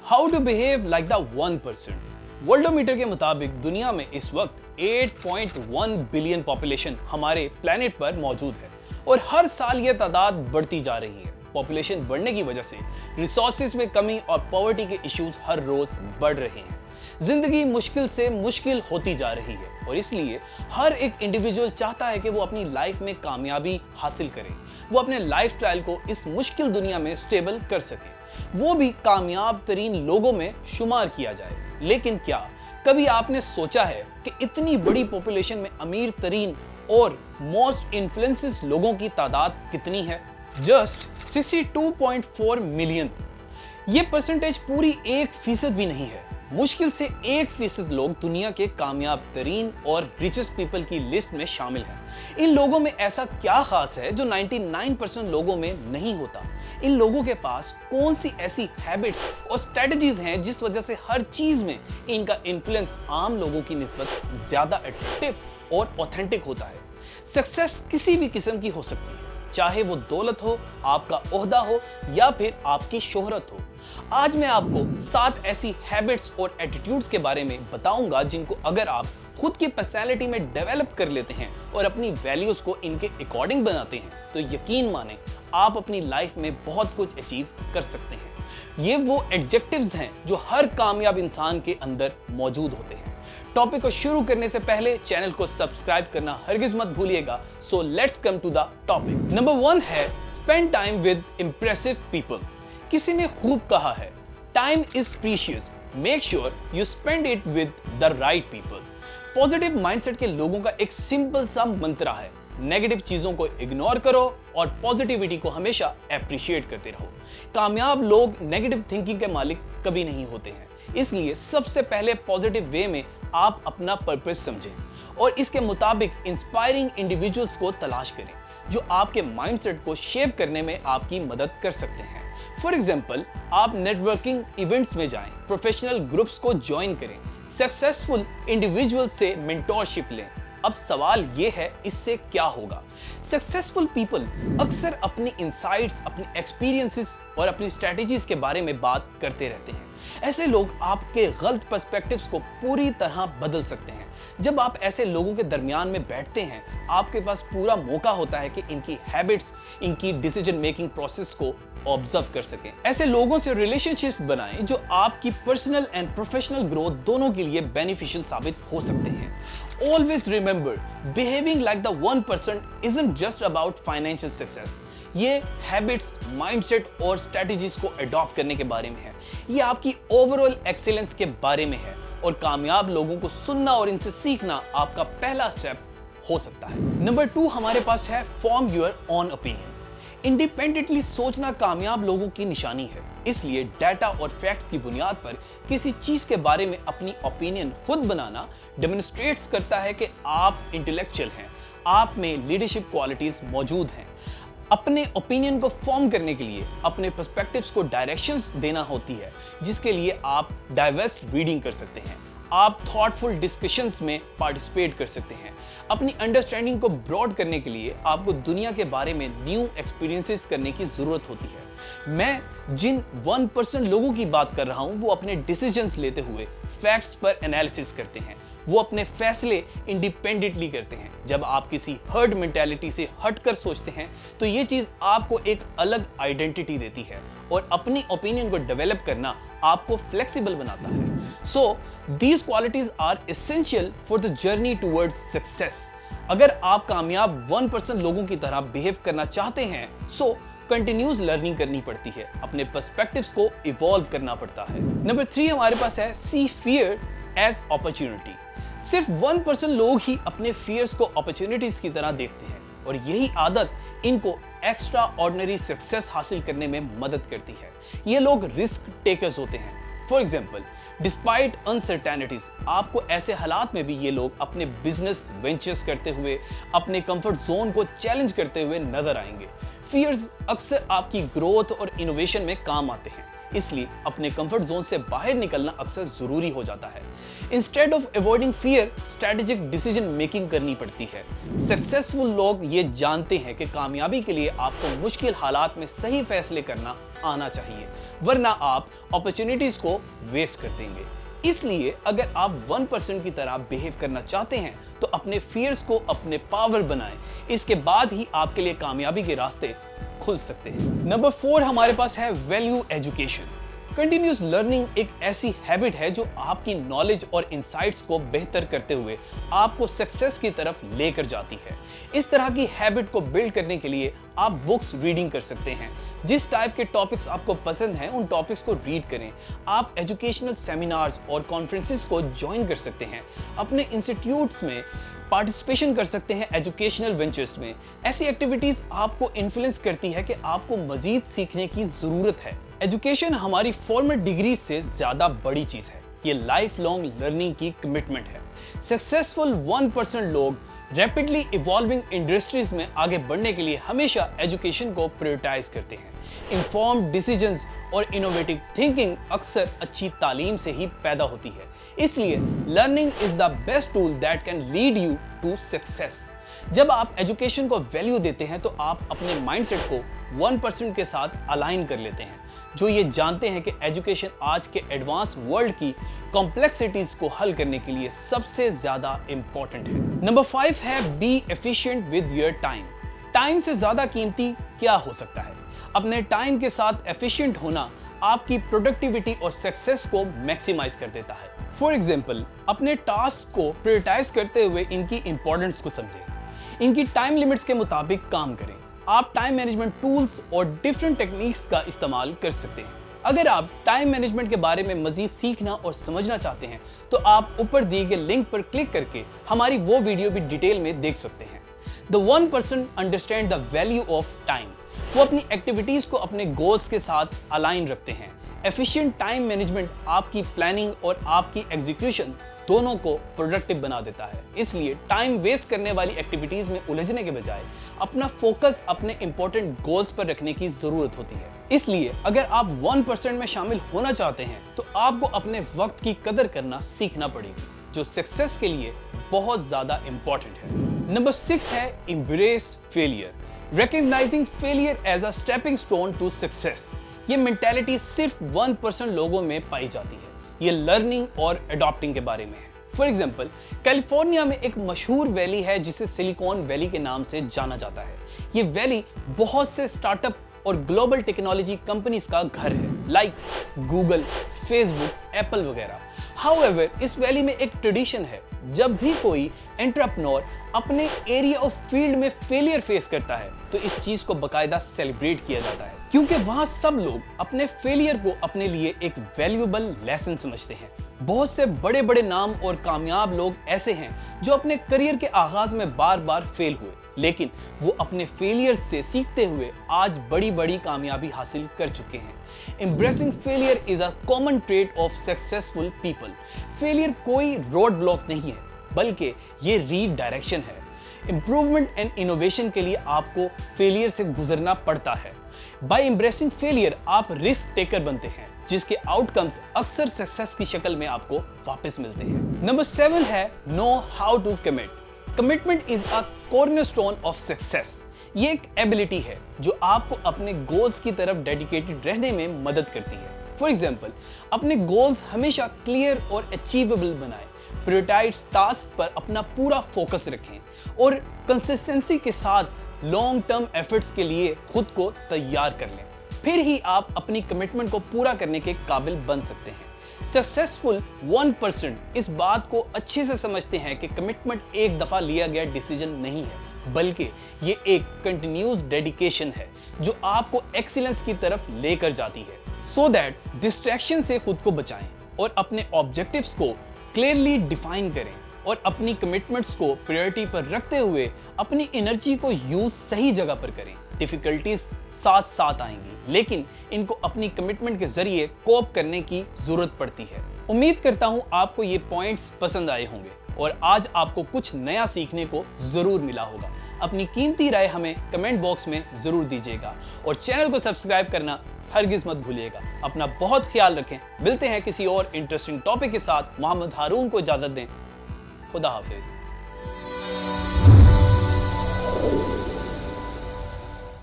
How to behave like the 1%। Worldometer के मुताबिक दुनिया में इस वक्त 8.1 बिलियन पॉपुलेशन हमारे प्लेनेट पर मौजूद है और हर साल यह तादाद बढ़ती जा रही है। पॉपुलेशन बढ़ने की वजह से रिसोर्सेज में कमी और पॉवर्टी के इश्यूज हर रोज बढ़ रहे हैं। जिंदगी मुश्किल से मुश्किल होती जा रही है और इसलिए हर एक इंडिविजुअल चाहता है कि वो अपनी लाइफ में कामयाबी हासिल करे, वो अपने लाइफस्टाइल को इस मुश्किल दुनिया में स्टेबल कर सके, वो भी कामयाब तरीन लोगों में शुमार किया जाए। लेकिन क्या कभी आपने सोचा है कि इतनी बड़ी पॉपुलेशन में अमीर तरीन और मोस्ट इन्फ्लुएंसेस लोगों की तादाद कितनी है? Just 62.4 million. ये परसेंटेज पूरी 1% भी नहीं है। मुश्किल से 1% लोग दुनिया के कामयाब तरीन और रिचेस्ट पीपल की लिस्ट में शामिल हैं। इन लोगों में ऐसा क्या खास है जो 99% लोगों में नहीं होता? इन लोगों के पास कौन सी ऐसी हैबिट्स और स्ट्रेटजीज हैं जिस वजह से हर चीज में इनका इन्फ्लुएंस आम लोगों की निस्बत ज्यादा अट्रैक्टिव और ऑथेंटिक होता है? सक्सेस किसी भी किस्म की हो सकती है, चाहे वो दौलत हो, आपका ओहदा हो या फिर आपकी शोहरत हो। आज मैं आपको 7 ऐसी हैबिट्स और एटीट्यूड्स के बारे में बताऊंगा जिनको अगर आप खुद की पर्सनैलिटी में डेवलप कर लेते हैं और अपनी वैल्यूज को इनके अकॉर्डिंग बनाते हैं तो यकीन माने आप अपनी लाइफ में बहुत कुछ अचीव कर सकते हैं। ये वो एडजेक्टिव्स हैं जो हर कामयाब इंसान के अंदर मौजूद होते हैं। टॉपिक को शुरू करने से पहले चैनल को सब्सक्राइब करना हरगिज मत भूलिएगा। So let's come to the topic. Number 1 है spend time with impressive people. किसी ने खूब कहा है, time is precious, make sure you spend it with the right people. Positive mindset के लोगों का एक सिंपल सा मंत्रा है, नेगेटिव चीजों को इग्नोर करो और पॉजिटिविटी को हमेशा एप्रिशिएट करते रहो। कामयाब लोग नेगेटिव थिंकिंग के मालिक कभी नहीं होते हैं, इसलिए सबसे पहले पॉजिटिव वे में आप अपना पर्पस समझें और इसके मुताबिक इंस्पायरिंग इंडिविजुअल्स को तलाश करें जो आपके माइंडसेट को शेप करने में आपकी मदद कर सकते हैं। फॉर एग्जाम्पल, आप नेटवर्किंग इवेंट्स में जाएं, प्रोफेशनल ग्रुप्स को ज्वाइन करें, सक्सेसफुल इंडिविजुअल्स से मेंटोरशिप लें। अब सवाल ये है, इससे क्या होगा? सक्सेसफुल पीपल अक्सर अपनी इनसाइट्स, अपनी एक्सपीरियंसेस और अपनी स्ट्रेटजीज के बारे में बात करते रहते हैं। ऐसे लोग आपके गलत पर्सपेक्टिव्स को पूरी तरह बदल सकते हैं। जब आप ऐसे लोगों के दरमियान में बैठते हैं, आपके पास पूरा मौका होता है कि इनकी हैबिट्स, इनकी डिसीजन मेकिंग प्रोसेस को ऑब्जर्व कर सकें। ऐसे लोगों से रिलेशनशिप्स बनाएं जो आपकी पर्सनल एंड प्रोफेशनल ग्रोथ दोनों के लिए बेनिफिशियल साबित हो सकते हैं। Always remember, behaving like the 1% isn't just about financial success. ये हैबिट्स, माइंडसेट और स्ट्रेटजीज को अडॉप्ट करने के बारे में है। ये आपकी ओवरऑल एक्सीलेंस के बारे में है और कामयाब लोगों को सुनना और इनसे सीखना आपका पहला स्टेप हो सकता है। नंबर 2 हमारे पास है form your own opinion. Independently सोचना कामयाब लोगों की निशानी है, इसलिए डाटा और फैक्ट्स की बुनियाद पर किसी चीज के बारे में अपनी ओपिनियन खुद बनाना डेमोन्स्ट्रेट्स करता है कि आप इंटेलेक्चुअल हैं, आप में लीडरशिप क्वालिटीज मौजूद हैं। अपने ओपिनियन को फॉर्म करने के लिए अपने पर्सपेक्टिव्स को डायरेक्शंस देना होती है, जिसके लिए आप डाइवर्स रीडिंग कर सकते हैं, आप थॉटफुल डिस्कशंस में पार्टिसिपेट कर सकते हैं। अपनी अंडरस्टैंडिंग को ब्रॉड करने के लिए आपको दुनिया के बारे में न्यू एक्सपीरियंसेस करने की जरूरत होती है। मैं जिन 1% लोगों की बात कर रहा हूं, वो अपने डिसीजंस लेते हुए फैक्ट्स पर एनालिसिस करते हैं, वो अपने फैसले इंडिपेंडेंटली करते हैं। जब आप किसी हर्ड मेंटालिटी से हटकर सोचते हैं तो ये चीज आपको एक अलग आइडेंटिटी देती है और अपनी ओपिनियन को डेवलप करना आपको फ्लेक्सिबल बनाता है। So these qualities are essential for the journey towards success. अगर आप कामयाब 1% लोगों की तरह बिहेव करना चाहते हैं, सो कंटिन्यूस लर्निंग करनी पड़ती है, अपने पर्सपेक्टिव्स को इवॉल्व करना पड़ता है। नंबर 3 हमारे पास है सी फियर एज अपॉर्चुनिटी। सिर्फ 1% लोग ही अपने फियर्स को अपॉर्चुनिटीज की तरह देखते हैं और यही आदत इनको एक्स्ट्रा ऑर्डिनरी सक्सेस हासिल करने में मदद करती है। ये लोग रिस्क टेकर्स होते हैं। फॉर एग्जाम्पल, डिस्पाइट अनसर्टेनिटीज, आपको ऐसे हालात में भी ये लोग अपने बिजनेस वेंचर्स करते हुए, अपने कंफर्ट जोन को चैलेंज करते हुए नजर आएंगे। फियर्स अक्सर आपकी ग्रोथ और इनोवेशन में काम आते हैं, इसलिए अपने कंफर्ट जोन से बाहर निकलना अक्सर जरूरी हो जाता है। Instead of avoiding fear, strategic decision making करनी पड़ती है। सक्सेसफुल लोग ये जानते हैं कि कामयाबी के लिए आपको मुश्किल हालात में सही फैसले करना आना चाहिए, वरना आप अपॉर्चुनिटीज को वेस्ट कर देंगे। इसलिए अगर आप 1% की तरह बिहेव करना चाहते हैं तो अपने फियर्स को अपने पावर बनाएं, इसके बाद ही आपके लिए कामयाबी के रास्ते खुल सकते हैं। नंबर 4 हमारे पास है वैल्यू एजुकेशन। कंटिन्यूस लर्निंग एक ऐसी हैबिट है जो आपकी नॉलेज और इंसाइट्स को बेहतर करते हुए आपको सक्सेस की तरफ लेकर जाती है। इस तरह की हैबिट को बिल्ड करने के लिए आप बुक्स रीडिंग कर सकते हैं। जिस टाइप के टॉपिक्स आपको पसंद हैं उन टॉपिक्स को रीड करें। आप एजुकेशनल सेमिनार्स और कॉन्फ्रेंसेस को ज्वाइन कर सकते हैं। अपने इंस्टीट्यूट्स में पार्टिसिपेशन कर सकते हैं एजुकेशनल वेंचर्स में। ऐसी एक्टिविटीज आपको इन्फ्लुएंस करती है कि आपको मजीद सीखने की जरूरत है। एजुकेशन हमारी फॉर्मल डिग्री से ज्यादा बड़ी चीज है। ये लाइफ लॉन्ग लर्निंग की कमिटमेंट है। सक्सेसफुल 1% लोग रैपिडली इवॉल्विंग इंडस्ट्रीज में आगे बढ़ने के लिए हमेशा एजुकेशन को प्रायोरिटाइज करते हैं। इन्फॉर्म्ड डिसीजंस और इनोवेटिव थिंकिंग अक्सर अच्छी तालीम से ही पैदा होती है। इसलिए learning is the best tool that can lead you to success. जब आप एजुकेशन को वैल्यू देते हैं तो आप अपने माइंडसेट को 1% के साथ अलाइन कर लेते हैं, जो ये जानते हैं कि एजुकेशन आज के एडवांस वर्ल्ड की कॉम्प्लेक्सिटीज को हल करने के लिए सबसे ज्यादा इंपॉर्टेंट है। नंबर 5 है be efficient with your time. Time से ज्यादा कीमती क्या हो सकता है? अपने टाइम के साथ एफिशिएंट होना आपकी प्रोडक्टिविटी और सक्सेस को मैक्सिमाइज कर देता है। फॉर एग्जाम्पल, अपने टास्क को प्रायोरिटाइज करते हुए इनकी इंपॉर्टेंस को समझें। इनकी टाइम लिमिट्स के मुताबिक काम करें। आप टाइम मैनेजमेंट टूल्स और डिफरेंट टेक्निक्स का इस्तेमाल कर सकते हैं। अगर आप टाइम मैनेजमेंट के बारे में मजीद सीखना और समझना चाहते हैं तो आप ऊपर दिए गए लिंक पर क्लिक करके हमारी वो वीडियो भी डिटेल में देख सकते हैं। The 1% understand the value of time. वो अपनी एक्टिविटीज को अपने गोल्स के साथ अलाइन रखते हैं। एफिशिएंट टाइम मैनेजमेंट आपकी प्लानिंग और आपकी एग्जीक्यूशन दोनों को प्रोडक्टिव बना देता है। इसलिए टाइम वेस्ट करने वाली एक्टिविटीज में उलझने के बजाय अपना फोकस अपने इंपॉर्टेंट गोल्स पर रखने की जरूरत होती है। इसलिए अगर आप 1% में शामिल होना चाहते हैं तो आपको अपने वक्त की कदर करना सीखना पड़ेगी, जो सक्सेस के लिए बहुत ज्यादा इंपॉर्टेंट है। नंबर 6 है embrace failure. Recognising failure as a stepping stone to success. ये मेंटालिटी सिर्फ 1% लोगों में पाई जाती है। ये लर्निंग और अडॉप्टिंग के बारे में है। फॉर एग्जाम्पल, कैलिफोर्निया में एक मशहूर वैली है जिसे सिलिकॉन वैली के नाम से जाना जाता है। ये वैली बहुत से स्टार्टअप और ग्लोबल टेक्नोलॉजी कंपनीज का घर है, लाइक गूगल, फेसबुक, एप्पल वगैरह। हाउएवर, इस वैली में एक ट्रेडिशन है, जब भी कोई एंटरप्रेन्योर अपने एरिया ऑफ फील्ड में फेलियर फेस करता है तो इस चीज को बकायदा सेलिब्रेट किया जाता है, क्योंकि वहां सब लोग अपने फेलियर को अपने लिए एक वैल्यूएबल लेसन समझते हैं। बहुत से बड़े बड़े नाम और कामयाब लोग ऐसे हैं जो अपने करियर के आगाज में बार बार फेल हुए, लेकिन वो अपने फेलियर से सीखते हुए आज बड़ी बड़ी कामयाबी हासिल कर चुके हैं। Embracing failure is a common trait of successful people. Failure कोई रोड ब्लॉक नहीं है, बल्कि ये रीडायरेक्शन है। इंप्रूवमेंट एंड इनोवेशन के लिए आपको फेलियर से गुजरना पड़ता है। बाय एम्ब्रेसिंग फेलियर आप रिस्क टेकर बनते हैं, जिसके आउटकम्स अक्सर सक्सेस की शक्ल में आपको वापस मिलते हैं। नंबर 7 है know how to commit. Commitment is a cornerstone of success. ये एक एबिलिटी है जो आपको अपने गोल्स की तरफ डेडिकेटेड रहने में मदद करती है। फॉर एग्जाम्पल, अपने गोल्स हमेशा क्लियर और अचीवेबल बनाएं। प्रायोरिटाइज्ड टास्क पर अपना पूरा फोकस रखें और कंसिस्टेंसी के साथ लॉन्ग टर्म एफर्ट्स के लिए खुद को तैयार कर लें। फिर ही आप अपनी कमिटमेंट को पूरा करने के काबिल बन सकते हैं। सक्सेसफुल 1% इस बात को अच्छे से समझते हैं कि कमिटमेंट एक दफा लिया गया डिसीजन नहीं है, बल्कि ये एक कंटिन्यूस डेडिकेशन है जो आपको एक्सीलेंस की तरफ लेकर जाती है। सो दैट डिस्ट्रैक्शन से खुद को बचाएं और अपने ऑब्जेक्टिव्स को क्लियरली डिफाइन करें और अपनी कमिटमेंट्स को प्रायोरिटी पर रखते हुए अपनी एनर्जी को यूज सही जगह पर करें। डिफिकल्टीज साथ साथ आएंगी, लेकिन इनको अपनी कमिटमेंट के जरिए कोप करने की जरूरत पड़ती है। उम्मीद करता हूं आपको ये पॉइंट्स पसंद आए होंगे और आज आपको कुछ नया सीखने को जरूर मिला होगा। अपनी कीमती राय हमें कमेंट बॉक्स में जरूर दीजिएगा और चैनल को सब्सक्राइब करना हरगिज मत भूलिएगा। अपना बहुत ख्याल रखें। मिलते हैं किसी और इंटरेस्टिंग टॉपिक के साथ। मोहम्मद हारून को इजाजत दें। खुदा हाफिज।